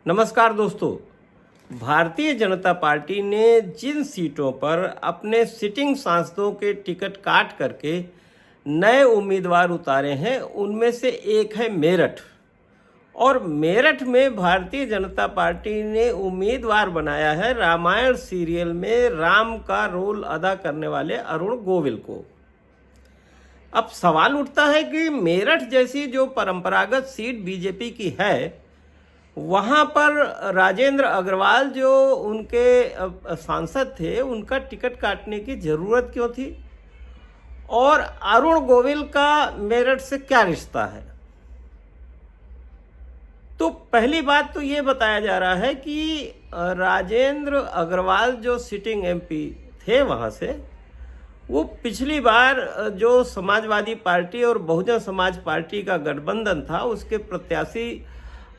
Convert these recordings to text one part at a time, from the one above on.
नमस्कार दोस्तों। भारतीय जनता पार्टी ने जिन सीटों पर अपने सिटिंग सांसदों के टिकट काट करके नए उम्मीदवार उतारे हैं उनमें से एक है मेरठ। और मेरठ में भारतीय जनता पार्टी ने उम्मीदवार बनाया है रामायण सीरियल में राम का रोल अदा करने वाले अरुण गोविल को। अब सवाल उठता है कि मेरठ जैसी जो परंपरागत सीट बीजेपी की है वहाँ पर राजेंद्र अग्रवाल जो उनके सांसद थे उनका टिकट काटने की ज़रूरत क्यों थी और अरुण गोविल का मेरठ से क्या रिश्ता है। तो पहली बात तो ये बताया जा रहा है कि राजेंद्र अग्रवाल जो सिटिंग एमपी थे वहाँ से, वो पिछली बार जो समाजवादी पार्टी और बहुजन समाज पार्टी का गठबंधन था उसके प्रत्याशी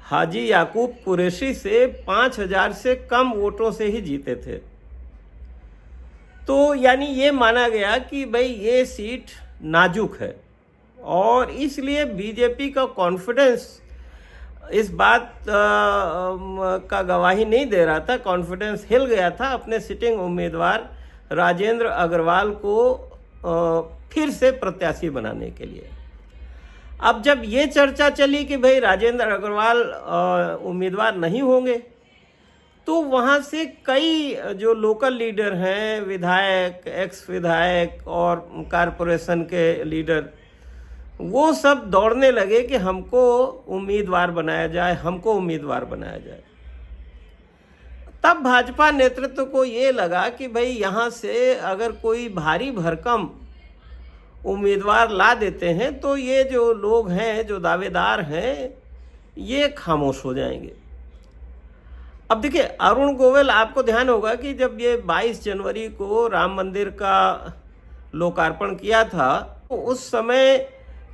हाजी याकूब कुरैशी से 5,000 से कम वोटों से ही जीते थे। तो यानी ये माना गया कि भाई ये सीट नाजुक है और इसलिए बीजेपी का कॉन्फिडेंस इस बात का गवाही नहीं दे रहा था। कॉन्फिडेंस हिल गया था अपने सिटिंग उम्मीदवार राजेंद्र अग्रवाल को फिर से प्रत्याशी बनाने के लिए। अब जब ये चर्चा चली कि भाई राजेंद्र अग्रवाल उम्मीदवार नहीं होंगे तो वहाँ से कई जो लोकल लीडर हैं, विधायक, एक्स विधायक और कारपोरेशन के लीडर, वो सब दौड़ने लगे कि हमको उम्मीदवार बनाया जाए, हमको उम्मीदवार बनाया जाए। तब भाजपा नेतृत्व को ये लगा कि भाई यहाँ से अगर कोई भारी भरकम उम्मीदवार ला देते हैं तो ये जो लोग हैं, जो दावेदार हैं, ये खामोश हो जाएंगे। अब देखिए, अरुण गोविल, आपको ध्यान होगा कि जब ये 22 जनवरी को राम मंदिर का लोकार्पण किया था तो उस समय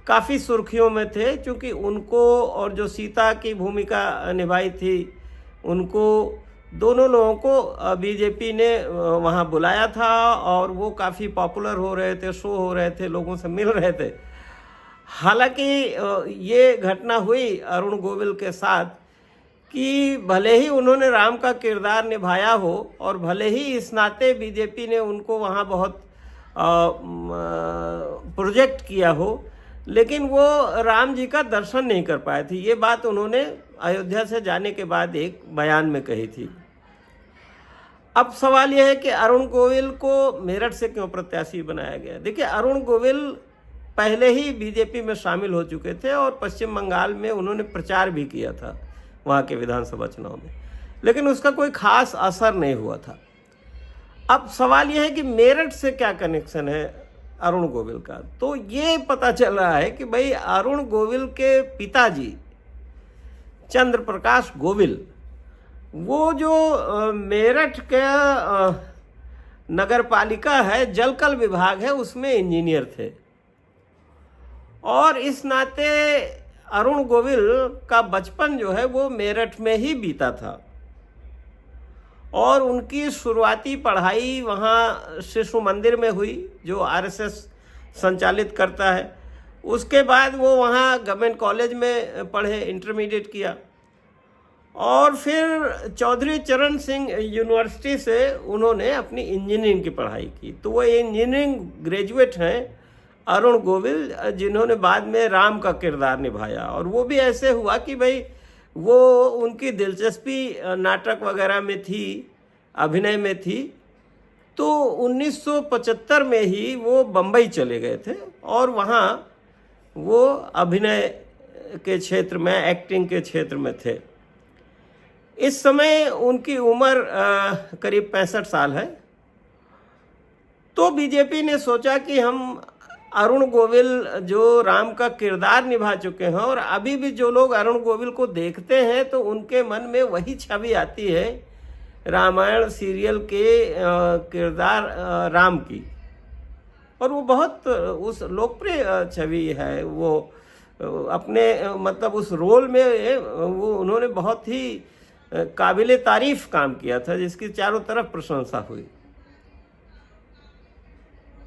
काफ़ी सुर्खियों में थे, क्योंकि उनको और जो सीता की भूमिका निभाई थी उनको, दोनों लोगों को बीजेपी ने वहाँ बुलाया था और वो काफ़ी पॉपुलर हो रहे थे, शो हो रहे थे, लोगों से मिल रहे थे। हालांकि ये घटना हुई अरुण गोविल के साथ कि भले ही उन्होंने राम का किरदार निभाया हो और भले ही इस नाते बीजेपी ने उनको वहाँ बहुत प्रोजेक्ट किया हो, लेकिन वो राम जी का दर्शन नहीं कर पाए थे। ये बात उन्होंने अयोध्या से जाने के बाद एक बयान में कही थी। अब सवाल यह है कि अरुण गोविल को मेरठ से क्यों प्रत्याशी बनाया गया। देखिए, अरुण गोविल पहले ही बीजेपी में शामिल हो चुके थे और पश्चिम बंगाल में उन्होंने प्रचार भी किया था वहाँ के विधानसभा चुनाव में, लेकिन उसका कोई खास असर नहीं हुआ था। अब सवाल यह है कि मेरठ से क्या कनेक्शन है अरुण गोविल का। तो ये पता चल रहा है कि भाई अरुण गोविल के पिताजी चंद्र प्रकाश गोविल, वो जो मेरठ का नगर पालिका है, जलकल विभाग है, उसमें इंजीनियर थे और इस नाते अरुण गोविल का बचपन जो है वो मेरठ में ही बीता था और उनकी शुरुआती पढ़ाई वहाँ शिशु मंदिर में हुई जो आरएसएस संचालित करता है। उसके बाद वो वहाँ गवर्नमेंट कॉलेज में पढ़े, इंटरमीडिएट किया और फिर चौधरी चरण सिंह यूनिवर्सिटी से उन्होंने अपनी इंजीनियरिंग की पढ़ाई की। तो वो इंजीनियरिंग ग्रेजुएट हैं अरुण गोविल, जिन्होंने बाद में राम का किरदार निभाया। और वो भी ऐसे हुआ कि भाई वो, उनकी दिलचस्पी नाटक वगैरह में थी, अभिनय में थी, तो 1975 में ही वो बम्बई चले गए थे और वहाँ वो अभिनय के क्षेत्र में, एक्टिंग के क्षेत्र में थे। इस समय उनकी उम्र करीब 65 साल है। तो बीजेपी ने सोचा कि हम अरुण गोविल जो राम का किरदार निभा चुके हैं और अभी भी जो लोग अरुण गोविल को देखते हैं तो उनके मन में वही छवि आती है रामायण सीरियल के किरदार राम की, और वो बहुत उस लोकप्रिय छवि है। वो अपने मतलब उस रोल में वो उन्होंने बहुत ही काबिले तारीफ काम किया था, जिसकी चारों तरफ प्रशंसा हुई।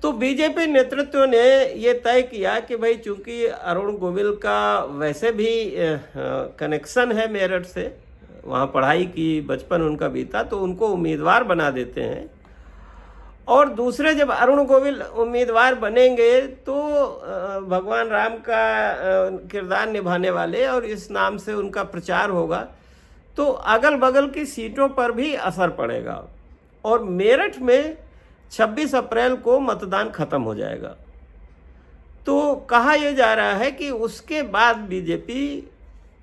तो बीजेपी नेतृत्व ने ये तय किया कि भाई चूंकि अरुण गोविल का वैसे भी कनेक्शन है मेरठ से, वहाँ पढ़ाई की, बचपन उनका बीता, तो उनको उम्मीदवार बना देते हैं। और दूसरे जब अरुण गोविल उम्मीदवार बनेंगे तो भगवान राम का किरदार निभाने वाले और इस नाम से उनका प्रचार होगा, तो अगल बगल की सीटों पर भी असर पड़ेगा। और मेरठ में 26 अप्रैल को मतदान खत्म हो जाएगा। तो कहा यह जा रहा है कि उसके बाद बीजेपी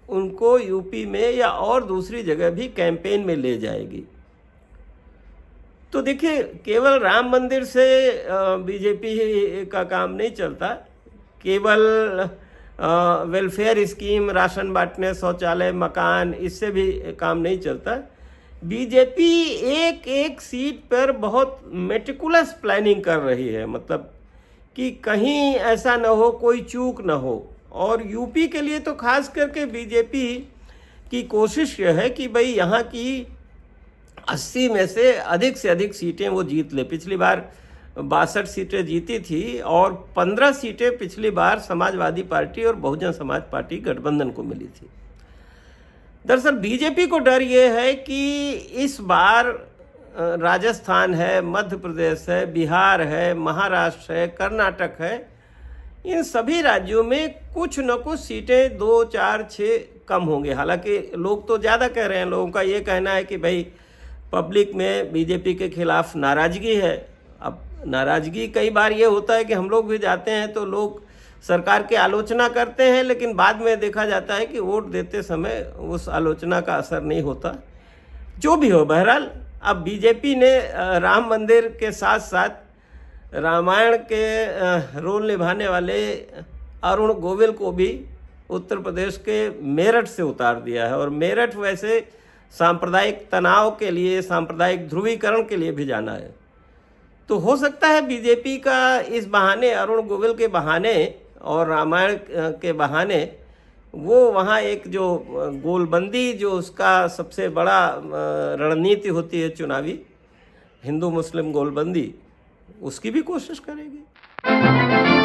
उनको यूपी में या और दूसरी जगह भी कैंपेन में ले जाएगी। तो देखिए, केवल राम मंदिर से बीजेपी का काम नहीं चलता, केवल वेलफेयर स्कीम, राशन बांटने, शौचालय, मकान, इससे भी काम नहीं चलता। बीजेपी एक एक सीट पर बहुत मेटिकुलस प्लानिंग कर रही है, मतलब कि कहीं ऐसा न हो, कोई चूक न हो। और यूपी के लिए तो खास करके बीजेपी की कोशिश यह है कि भाई यहाँ की 80 में से अधिक सीटें वो जीत ले। पिछली बार 62 सीटें जीती थी और 15 सीटें पिछली बार समाजवादी पार्टी और बहुजन समाज पार्टी गठबंधन को मिली थी। दरअसल बीजेपी को डर ये है कि इस बार राजस्थान है, मध्य प्रदेश है, बिहार है, महाराष्ट्र है, कर्नाटक है, इन सभी राज्यों में कुछ न कुछ सीटें 2, 4, 6 कम होंगे। हालांकि लोग तो ज़्यादा कह रहे हैं, लोगों का ये कहना है कि भाई पब्लिक में बीजेपी के खिलाफ नाराज़गी है। अब नाराज़गी कई बार ये होता है कि हम लोग भी जाते हैं तो लोग सरकार की आलोचना करते हैं, लेकिन बाद में देखा जाता है कि वोट देते समय उस आलोचना का असर नहीं होता। जो भी हो, बहरहाल अब बीजेपी ने राम मंदिर के साथ साथ रामायण के रोल निभाने वाले अरुण गोविल को भी उत्तर प्रदेश के मेरठ से उतार दिया है। और मेरठ वैसे सांप्रदायिक तनाव के लिए, सांप्रदायिक ध्रुवीकरण के लिए भी जाना है। तो हो सकता है बीजेपी का इस बहाने, अरुण गोविल के बहाने और रामायण के बहाने, वो वहाँ एक जो गोलबंदी, जो उसका सबसे बड़ा रणनीति होती है चुनावी, हिंदू मुस्लिम गोलबंदी, उसकी भी कोशिश करेगी।